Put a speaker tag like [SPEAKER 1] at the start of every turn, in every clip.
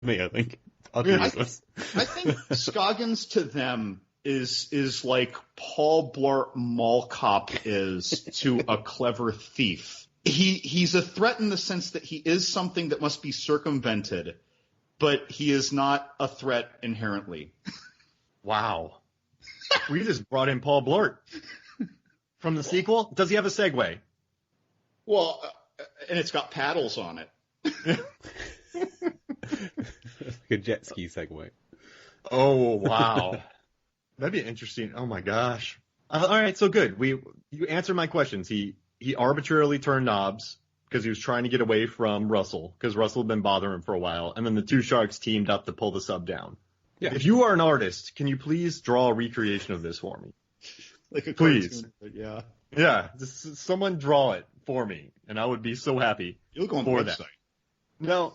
[SPEAKER 1] me, I think. I'll do this.
[SPEAKER 2] I think Scoggins to them is like Paul Blart Mall Cop is to a clever thief. He's a threat in the sense that he is something that must be circumvented, but he is not a threat inherently.
[SPEAKER 3] Wow. We just brought in Paul Blart from the sequel. Does he have a Segway?
[SPEAKER 2] Well, and it's got paddles on it.
[SPEAKER 1] Like a jet ski segue.
[SPEAKER 3] Oh, wow. That'd be interesting. Oh, my gosh. All right, so good. You answered my questions. He arbitrarily turned knobs because he was trying to get away from Russell, because Russell had been bothering him for a while, and then the two sharks teamed up to pull the sub down. Yeah. If you are an artist, can you please draw a recreation of this for me?
[SPEAKER 2] Like a
[SPEAKER 3] please.
[SPEAKER 2] Cartoon, yeah.
[SPEAKER 3] Yeah, just someone draw it for me, and I would be so happy.
[SPEAKER 2] You'll go on the website.
[SPEAKER 3] Now,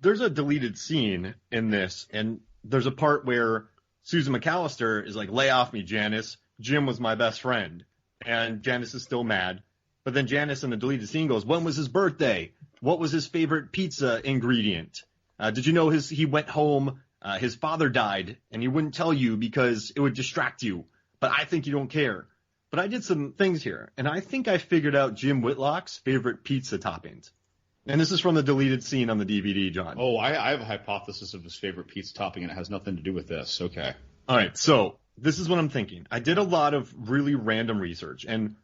[SPEAKER 3] there's a deleted scene in this, and there's a part where Susan McAllister is like, lay off me, Janice. Jim was my best friend. And Janice is still mad. But then Janice in the deleted scene goes, when was his birthday? What was his favorite pizza ingredient? Did you know he went home, his father died, and he wouldn't tell you because it would distract you. But I think you don't care. But I did some things here, and I think I figured out Jim Whitlock's favorite pizza toppings. And this is from the deleted scene on the DVD, John.
[SPEAKER 2] Oh, I have a hypothesis of his favorite pizza topping, and it has nothing to do with this. Okay.
[SPEAKER 3] All right, so this is what I'm thinking. I did a lot of really random research, and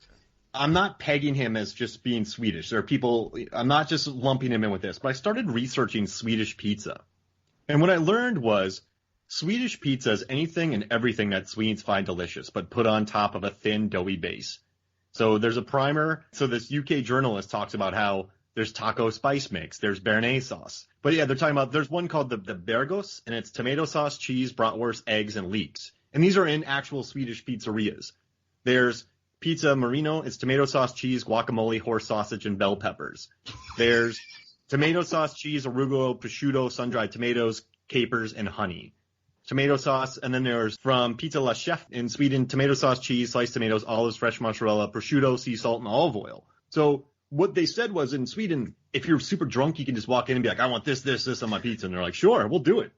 [SPEAKER 3] I'm not pegging him as just being Swedish. There are people, I'm not just lumping him in with this, but I started researching Swedish pizza. And what I learned was Swedish pizza is anything and everything that Swedes find delicious, but put on top of a thin, doughy base. So there's a primer. So this UK journalist talks about how there's taco spice mix, there's béarnaise sauce. But yeah, they're talking about, there's one called the Bergos, and it's tomato sauce, cheese, bratwurst, eggs, and leeks. And these are in actual Swedish pizzerias. There's pizza marino, it's tomato sauce, cheese, guacamole, horse sausage, and bell peppers. There's tomato sauce, cheese, arugula, prosciutto, sun-dried tomatoes, capers, and honey. Tomato sauce, and then there's from Pizza La Chef in Sweden, tomato sauce, cheese, sliced tomatoes, olives, fresh mozzarella, prosciutto, sea salt, and olive oil. So what they said was in Sweden, if you're super drunk, you can just walk in and be like, I want this on my pizza. And they're like, sure, we'll do it.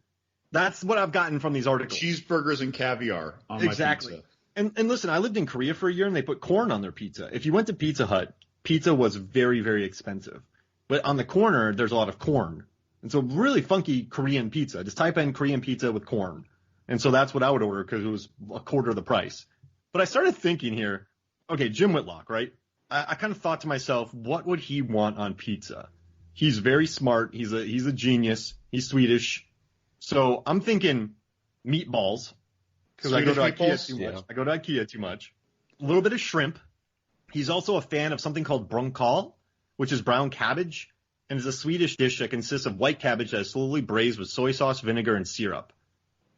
[SPEAKER 3] That's what I've gotten from these articles.
[SPEAKER 2] Cheeseburgers and caviar on my pizza.
[SPEAKER 3] And listen, I lived in Korea for a year, and they put corn on their pizza. If you went to Pizza Hut, pizza was very, very expensive. But on the corner, there's a lot of corn. And so really funky Korean pizza. Just type in Korean pizza with corn. And so that's what I would order because it was a quarter of the price. But I started thinking here, okay, Jim Whitlock, right? I kind of thought to myself, what would he want on pizza? He's very smart. He's a genius. He's Swedish. So I'm thinking meatballs. Because I go to IKEA too much. I go to IKEA too much. A little bit of shrimp. He's also a fan of something called brunkål, which is brown cabbage, and is a Swedish dish that consists of white cabbage that is slowly braised with soy sauce, vinegar, and syrup.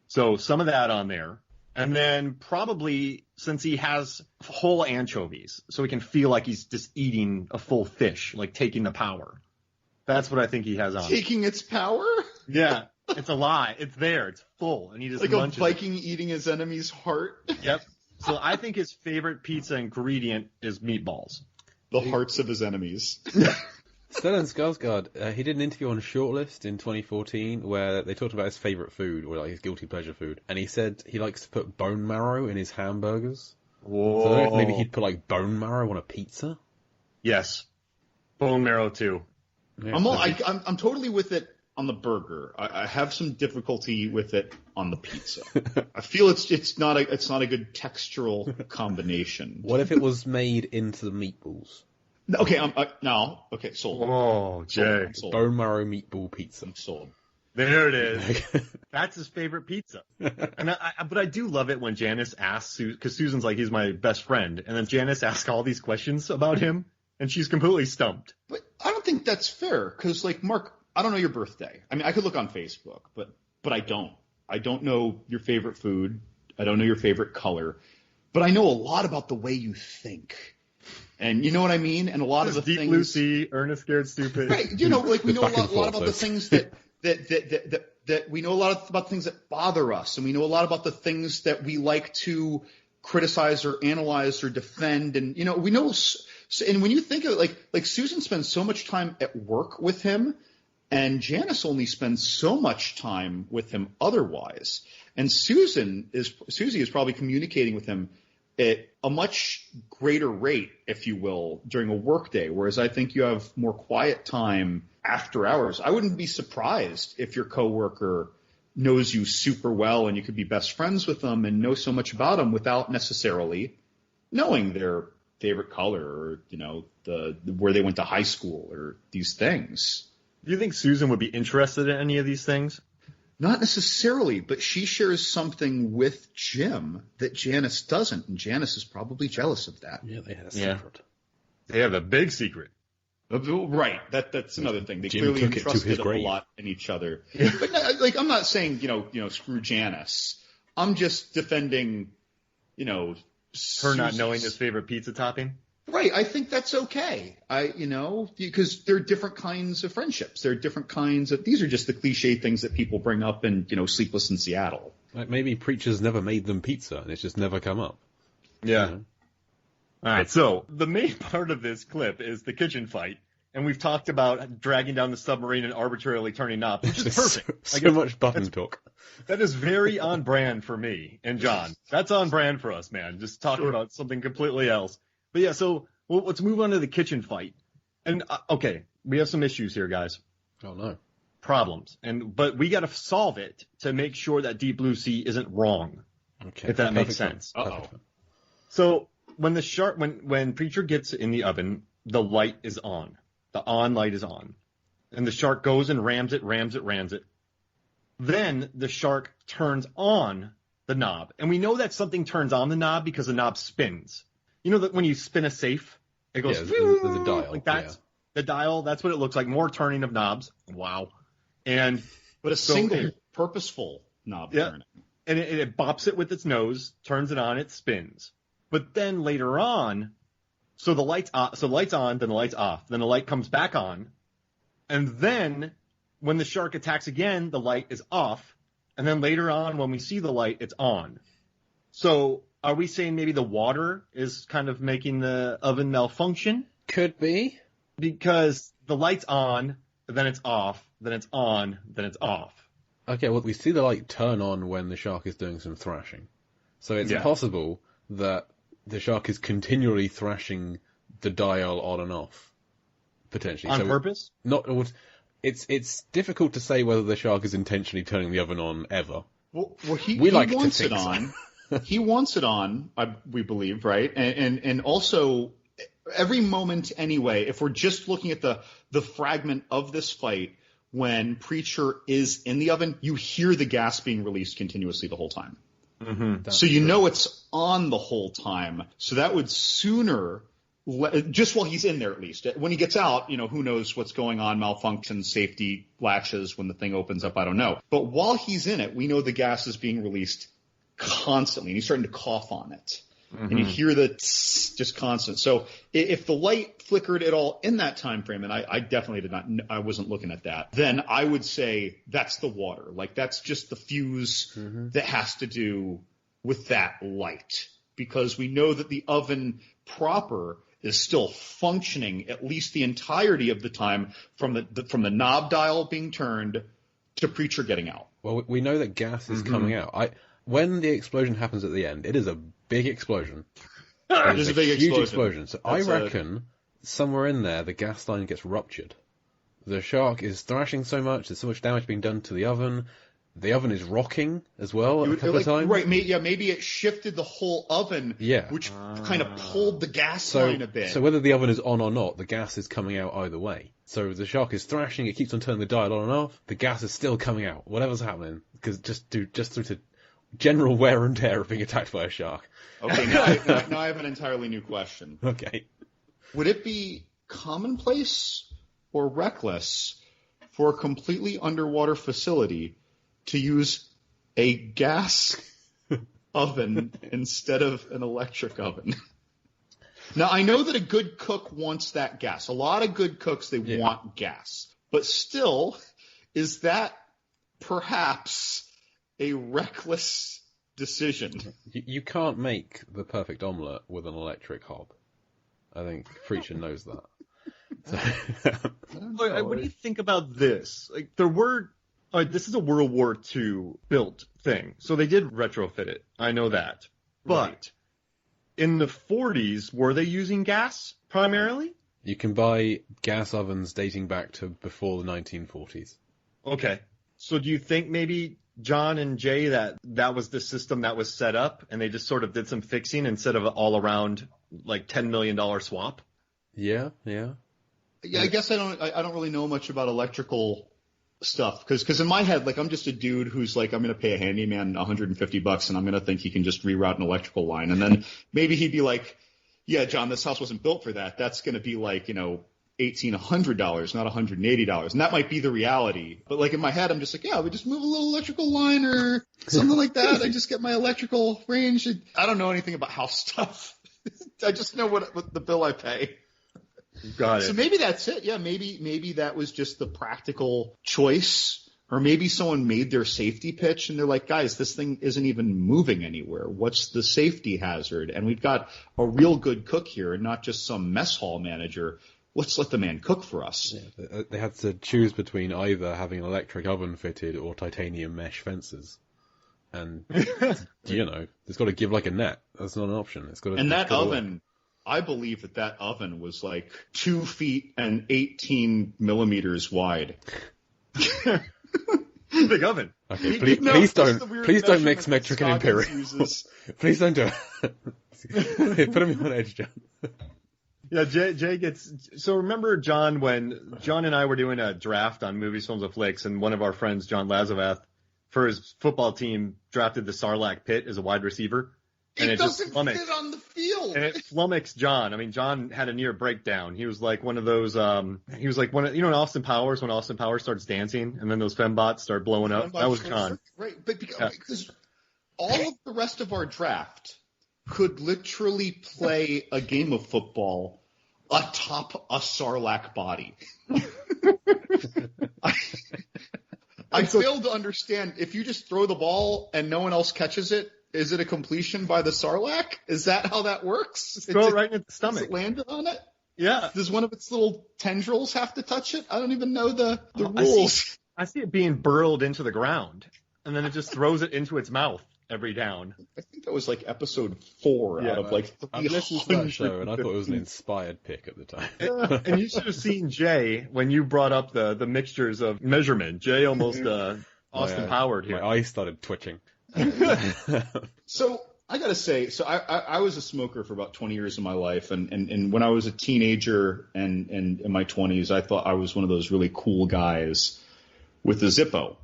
[SPEAKER 3] So some of that on there. And then probably, since he has whole anchovies, so he can feel like he's just eating a full fish, like taking the power. That's what I think he has on.
[SPEAKER 2] Taking its power?
[SPEAKER 3] Yeah. It's a lie. It's there. It's full. And he just
[SPEAKER 2] like
[SPEAKER 3] munches
[SPEAKER 2] a Viking eating his enemy's heart?
[SPEAKER 3] Yep. So I think his favorite pizza ingredient is meatballs.
[SPEAKER 2] The hearts of his enemies.
[SPEAKER 1] Stellan Skarsgård, he did an interview on Shortlist in 2014 where they talked about his favourite food, or like his guilty pleasure food, and he said he likes to put bone marrow in his hamburgers.
[SPEAKER 3] Whoa.
[SPEAKER 1] So I don't know if maybe he'd put like bone marrow on a pizza?
[SPEAKER 3] Yes. Bone marrow too.
[SPEAKER 1] Yeah,
[SPEAKER 2] I'm totally with it on the burger. I have some difficulty with it on the pizza. I feel it's not a good textural combination.
[SPEAKER 1] What if it was made into the meatballs?
[SPEAKER 2] Okay, sold.
[SPEAKER 3] Oh, Jay.
[SPEAKER 2] Sold.
[SPEAKER 1] Bone marrow meatball pizza.
[SPEAKER 2] I'm sold.
[SPEAKER 3] There it is. That's his favorite pizza. But I do love it when Janice asks, because Susan's like, he's my best friend, and then Janice asks all these questions about him, and she's completely stumped.
[SPEAKER 2] But I don't think that's fair, because, like, Mark, I don't know your birthday. I mean, I could look on Facebook, but I don't. I don't know your favorite food. I don't know your favorite color. But I know a lot about the way you think. And you know what I mean? And a lot of the
[SPEAKER 3] Deep
[SPEAKER 2] things...
[SPEAKER 3] Blue Sea, Ernest Scared Stupid.
[SPEAKER 2] Right. You know, like we know a lot about the things that we know a lot about things that bother us. And we know a lot about the things that we like to criticize or analyze or defend. And, you know, we know... And when you think of it, like Susan spends so much time at work with him, And Janice only spends so much time with him otherwise. And Susie is probably communicating with him at a much greater rate, if you will, during a workday, whereas I think you have more quiet time after hours. I wouldn't be surprised if your coworker knows you super well and you could be best friends with them and know so much about them without necessarily knowing their favorite color or, where they went to high school or these things.
[SPEAKER 3] Do you think Susan would be interested in any of these things?
[SPEAKER 2] Not necessarily, but she shares something with Jim that Janice doesn't, and Janice is probably jealous of that.
[SPEAKER 1] Yeah, they had a secret.
[SPEAKER 3] They have a big secret.
[SPEAKER 2] Right. That's another thing. They
[SPEAKER 1] Jim
[SPEAKER 2] clearly
[SPEAKER 1] took it to
[SPEAKER 2] entrusted
[SPEAKER 1] his
[SPEAKER 2] a
[SPEAKER 1] grave.
[SPEAKER 2] lot in each other. But I'm not saying, screw Janice. I'm just defending,
[SPEAKER 3] Her not knowing his favorite pizza topping?
[SPEAKER 2] Right. I think that's okay. Because there are different kinds of friendships. There are different kinds of, these are just the cliche things that people bring up in, Sleepless in Seattle.
[SPEAKER 1] Like maybe Preacher's never made them pizza and it's just never come up.
[SPEAKER 3] Yeah. All right. So the main part of this clip is the kitchen fight. And we've talked about dragging down the submarine and arbitrarily turning knobs, which is perfect.
[SPEAKER 1] So much button talk.
[SPEAKER 3] That is very on brand for me and John. That's on brand for us, man. Just talking about something completely else. But yeah, so let's move on to the kitchen fight. And okay, we have some issues here, guys.
[SPEAKER 1] Oh no.
[SPEAKER 3] Problems. But we got to solve it to make sure that Deep Blue Sea isn't wrong.
[SPEAKER 1] Okay.
[SPEAKER 3] If that makes sense.
[SPEAKER 2] Uh-oh.
[SPEAKER 3] So when Preacher gets in the oven, the light is on. The on light is on. And the shark goes and rams it. Then the shark turns on the knob. And we know that something turns on the knob because the knob spins. You know that when you spin a safe, it goes
[SPEAKER 1] there's a dial.
[SPEAKER 3] Like that's the dial. That's what it looks like. More turning of knobs. Wow.
[SPEAKER 2] But single purposeful knob turning.
[SPEAKER 3] And it bops it with its nose, turns it on, it spins. But then later on, so the light's on, then the light's off, then the light comes back on, and then when the shark attacks again, the light is off, and then later on when we see the light, it's on. So are we saying maybe the water is kind of making the oven malfunction?
[SPEAKER 1] Could be.
[SPEAKER 3] Because the light's on, then it's off, then it's on, then it's off.
[SPEAKER 1] Okay, well, we see the light turn on when the shark is doing some thrashing. So it's possible that the shark is continually thrashing the dial on and off, potentially.
[SPEAKER 3] On purpose?
[SPEAKER 1] It's difficult to say whether the shark is intentionally turning the oven on ever.
[SPEAKER 2] Well, he
[SPEAKER 1] like
[SPEAKER 2] wants
[SPEAKER 1] to
[SPEAKER 2] it
[SPEAKER 1] think
[SPEAKER 2] on. He wants it on, we believe, right? And also, every moment anyway, if we're just looking at the fragment of this fight, when Preacher is in the oven, you hear the gas being released continuously the whole time.
[SPEAKER 3] Mm-hmm.
[SPEAKER 2] So you know it's on the whole time. So that would sooner, just while he's in there at least. When he gets out, who knows what's going on, malfunctions, safety latches when the thing opens up, I don't know. But while he's in it, we know the gas is being released constantly, and he's starting to cough on it. Mm-hmm. And you hear the tss, just constant. So if the light flickered at all in that time frame, and I definitely did not, I wasn't looking at that, then I would say that's the water. Like that's just the fuse that has to do with that light, because we know that the oven proper is still functioning at least the entirety of the time from the knob dial being turned to Preacher getting out.
[SPEAKER 1] Well, we know that gas is coming out. When the explosion happens at the end, it is a big explosion.
[SPEAKER 2] It is a big
[SPEAKER 1] huge
[SPEAKER 2] explosion.
[SPEAKER 1] So I reckon somewhere in there the gas line gets ruptured. The shark is thrashing so much, there's so much damage being done to the oven. The oven is rocking as well a couple of times.
[SPEAKER 2] Right, maybe it shifted the whole oven, which kind of pulled the gas line a bit.
[SPEAKER 1] So whether the oven is on or not, the gas is coming out either way. So the shark is thrashing, it keeps on turning the dial on and off, the gas is still coming out, whatever's happening, because just through to general wear and tear of being attacked by a shark.
[SPEAKER 2] Okay, now I have an entirely new question.
[SPEAKER 1] Okay.
[SPEAKER 2] Would it be commonplace or reckless for a completely underwater facility to use a gas oven instead of an electric oven? Now, I know that a good cook wants that gas. A lot of good cooks, they want gas. But still, is that perhaps a reckless decision?
[SPEAKER 1] You can't make the perfect omelette with an electric hob. I think Preacher knows that.
[SPEAKER 3] What do you think about this? Like, this is a World War II built thing, so they did retrofit it. I know that. But in the 40s, were they using gas primarily?
[SPEAKER 1] You can buy gas ovens dating back to before the 1940s.
[SPEAKER 3] Okay. So do you think maybe John and Jay that was the system that was set up, and they just sort of did some fixing instead of an all-around like $10 million swap?
[SPEAKER 1] Yeah.
[SPEAKER 2] Yeah, I guess I don't really know much about electrical stuff because in my head, like, I'm just a dude who's like, I'm going to pay a handyman $150 and I'm going to think he can just reroute an electrical line, and then maybe he'd be like, yeah, John, this house wasn't built for that. That's going to be like, $1,800, not $180, and that might be the reality. But like in my head, I'm just like, yeah, we just move a little electrical line or something like that. I just get my electrical range. I don't know anything about house stuff. I just know what the bill I pay.
[SPEAKER 3] Got it.
[SPEAKER 2] So maybe that's it. Yeah, maybe that was just the practical choice, or maybe someone made their safety pitch and they're like, guys, this thing isn't even moving anywhere. What's the safety hazard? And we've got a real good cook here and not just some mess hall manager. Let's let the man cook for us.
[SPEAKER 1] Yeah, they had to choose between either having an electric oven fitted or titanium mesh fences. And, it's got to give like a net. That's not an option. It's got to.
[SPEAKER 2] And that oven, I believe that oven was like 2 feet and 18 millimeters wide.
[SPEAKER 3] Big oven.
[SPEAKER 1] Okay, please don't mix metric and imperial. Please don't do it. Put him on edge, John.
[SPEAKER 3] Yeah, Jay gets. So remember, John, when John and I were doing a draft on Movies, Films, and Flicks, and one of our friends, John Lazovath, for his football team, drafted the Sarlacc pit as a wide receiver. And
[SPEAKER 2] it doesn't fit on the field.
[SPEAKER 3] And it flummoxed John. I mean, John had a near breakdown. He was like one of those. He was like in Austin Powers, when Austin Powers starts dancing, and then those fembots start blowing up. That was John.
[SPEAKER 2] Right, but because all of the rest of our draft could literally play a game of football atop a Sarlacc body. I fail to understand, if you just throw the ball and no one else catches it, is it a completion by the Sarlacc? Is that how that works?
[SPEAKER 3] Throw it right in the stomach.
[SPEAKER 2] Does it land on it?
[SPEAKER 3] Yeah.
[SPEAKER 2] Does one of its little tendrils have to touch it? I don't even know the rules.
[SPEAKER 3] I see it being burrowed into the ground, and then it just throws it into its mouth every down.
[SPEAKER 2] I think that was like episode 4 out of like 300.
[SPEAKER 1] I've listened to that show, and I thought it was an inspired pick at the time.
[SPEAKER 3] And you should have seen Jay when you brought up the mixtures of measurement. Jay almost Austin Powered here.
[SPEAKER 1] My eyes started twitching.
[SPEAKER 2] So I gotta say, I was a smoker for about 20 years of my life, and when I was a teenager and in my 20s, I thought I was one of those really cool guys with a Zippo.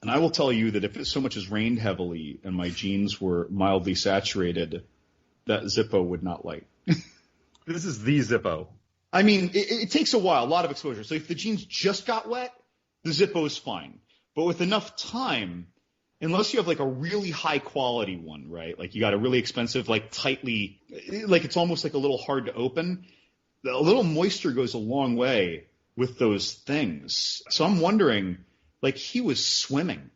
[SPEAKER 2] And I will tell you that if it so much as rained heavily and my jeans were mildly saturated, that Zippo would not light.
[SPEAKER 3] This is the Zippo.
[SPEAKER 2] I mean, it takes a while, a lot of exposure. So if the jeans just got wet, the Zippo is fine. But with enough time, unless you have like a really high quality one, right? Like you got a really expensive, like tightly, like it's almost like a little hard to open. A little moisture goes a long way with those things. So I'm wondering, like, he was swimming.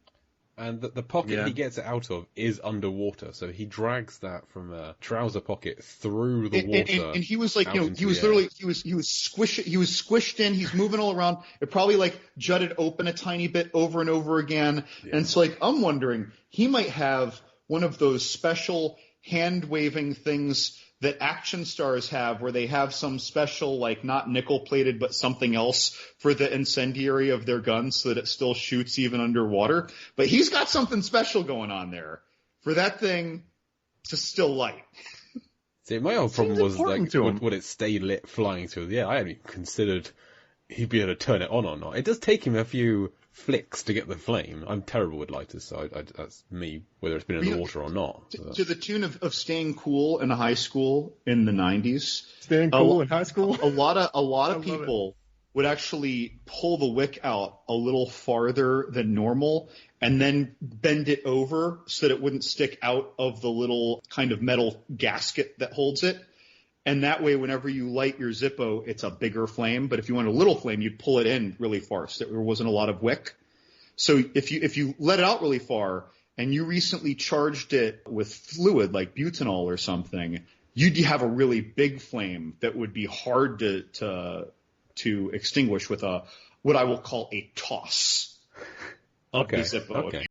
[SPEAKER 1] And the pocket he gets it out of is underwater, so he drags that from a trouser pocket through the water.
[SPEAKER 2] And he was like, he was literally, he was squished in. He's moving all around. It probably like jutted open a tiny bit over and over again. Yeah. And so like, I'm wondering, he might have one of those special hand waving things that action stars have, where they have some special, like, not nickel plated, but something else for the incendiary of their gun so that it still shoots even underwater. But he's got something special going on there for that thing to still light.
[SPEAKER 1] See, my old problem was, like, would it stay lit flying through the air? I hadn't considered he'd be able to turn it on or not. It does take him a few flicks to get the flame. I'm terrible with lighters, so that's me, whether it's been in the water or not.
[SPEAKER 2] To the tune of staying cool in high school in the 90s.
[SPEAKER 3] Staying cool in high school?
[SPEAKER 2] A lot of people would actually pull the wick out a little farther than normal and then bend it over so that it wouldn't stick out of the little kind of metal gasket that holds it. And that way, whenever you light your Zippo, it's a bigger flame. But if you want a little flame, you'd pull it in really far so that there wasn't a lot of wick. So if you let it out really far and you recently charged it with fluid like butanol or something, you'd have a really big flame that would be hard to to extinguish with what I will call a toss of the Zippo.
[SPEAKER 1] Okay.